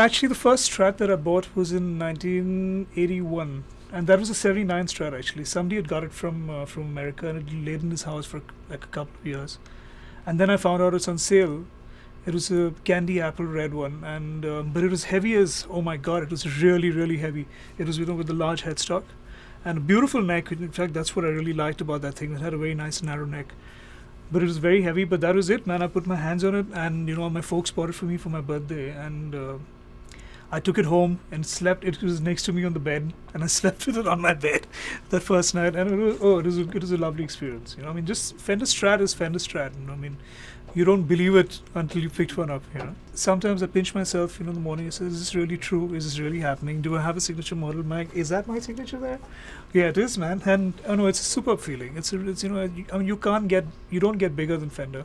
actually, the first Strat that I bought was in 1981, and that was a '79 Strat. Actually, somebody had got it from America, and it laid in his house for like a couple of years. And then I found out it's on sale. It was a candy apple red one, and but it was heavy as, oh my god, it was really really heavy. It was, with the large headstock and a beautiful neck. In fact, that's what I really liked about that thing. It had a very nice narrow neck, but it was very heavy. But that was it, man. I put my hands on it, and my folks bought it for me for my birthday, and I took it home and slept. It was next to me on the bed, and I slept with it on my bed that first night. And it was a lovely experience. Just Fender Strat is Fender Strat. You don't believe it until you picked one up. Sometimes I pinch myself, in the morning. I say, is this really true? Is this really happening? Do I have a signature model, Mike? Is that my signature there? Yeah, it is, man. And it's a superb feeling. It's you don't get bigger than Fender,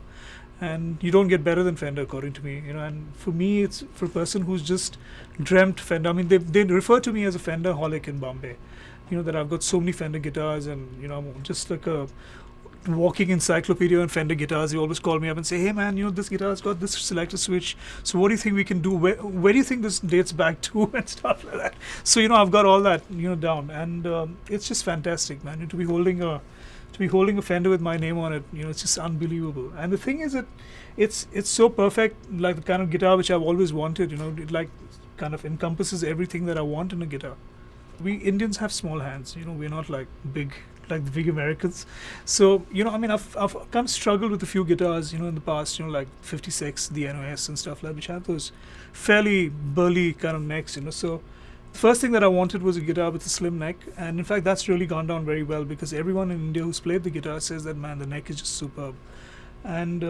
and you don't get better than Fender, according to me. And for me, it's for a person who's just dreamt Fender. They refer to me as a Fender holic in Bombay. That I've got so many Fender guitars, and I'm just like a walking encyclopedia on Fender guitars. You always call me up and say, hey man, this guitar's got this selector switch, so what do you think we can do? Where do you think this dates back to? And stuff like that. So I've got all that down, and it's just fantastic, man. To be holding a Fender with my name on it, it's just unbelievable. And the thing is that it's so perfect, like the kind of guitar which I've always wanted. It like kind of encompasses everything that I want in a guitar. We Indians have small hands. We're not like big, like the big Americans. So I've kind of struggled with a few guitars in the past, like 56, the NOS and stuff like that, which have those fairly burly kind of necks. So the first thing that I wanted was a guitar with a slim neck, and in fact that's really gone down very well, because everyone in India who's played the guitar says that, man, the neck is just superb. And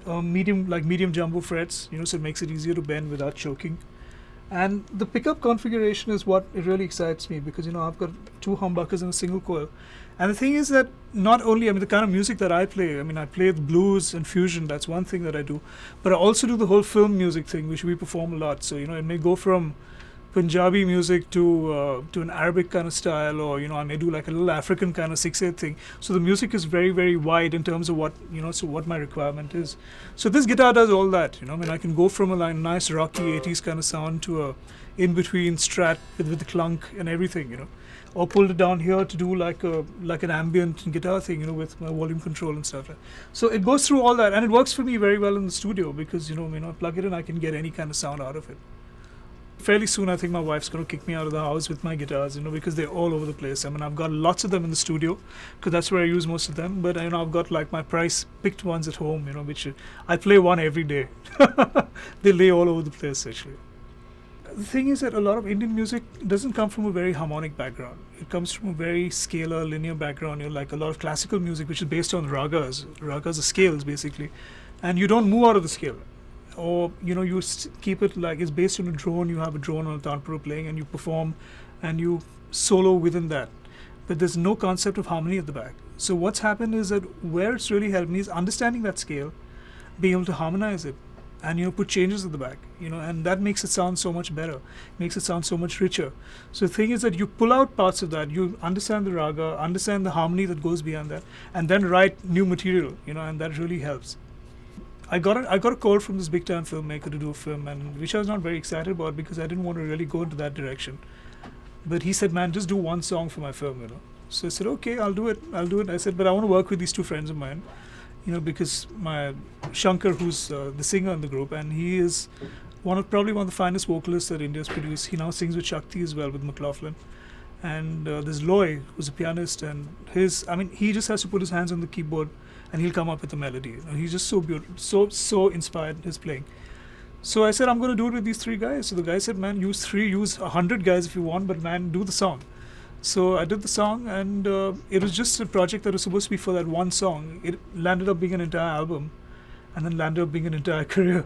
medium jumbo frets, so it makes it easier to bend without choking. And the pickup configuration is what it really excites me, because I've got two humbuckers and a single coil. And the thing is that not only, the kind of music that I play, I play the blues and fusion, that's one thing that I do, but I also do the whole film music thing, which we perform a lot. So it may go from Punjabi music to an Arabic kind of style, or I may do like a little African kind of 6/8 thing. So the music is very very wide in terms of what my requirement is. So this guitar does all that. I can go from a nice rocky 80s kind of sound to a in between Strat with the clunk and everything. Or pull it down here to do like an ambient guitar thing, with my volume control and stuff. So it goes through all that, and it works for me very well in the studio, because I plug it in, I can get any kind of sound out of it. Fairly soon, I think my wife's going to kick me out of the house with my guitars, because they're all over the place. I've got lots of them in the studio, because that's where I use most of them. But I've got like my price-picked ones at home, which I play one every day. They lay all over the place, actually. The thing is that a lot of Indian music doesn't come from a very harmonic background. It comes from a very scalar, linear background. Like a lot of classical music, which is based on ragas. Ragas are scales, basically, and you don't move out of the scale. Or you keep it like it's based on a drone. You have a drone on a tanpura playing, and you perform and you solo within that, but there's no concept of harmony at the back. So what's happened is that where it's really helped me is understanding that scale, being able to harmonize it, and put changes at the back, and that makes it sound so much better, makes it sound so much richer. So the thing is that you pull out parts of that, you understand the raga, understand the harmony that goes beyond that, and then write new material, and that really helps. I got a call from this big time filmmaker to do a film, and which I was not very excited about, because I didn't want to really go into that direction. But he said, man, just do one song for my film, So I said, okay, I'll do it. I said, but I want to work with these two friends of mine, because my Shankar, who's the singer in the group, and he is probably one of the finest vocalists that India's produced. He now sings with Shakti as well, with McLaughlin. And there's Loy, who's a pianist, and he just has to put his hands on the keyboard, and he'll come up with a melody. He's just so beautiful, so inspired, his playing. So I said, I'm going to do it with these three guys. So the guy said, man, use 100 guys if you want, but man, do the song. So I did the song, and it was just a project that was supposed to be for that one song. It landed up being an entire album, and then landed up being an entire career.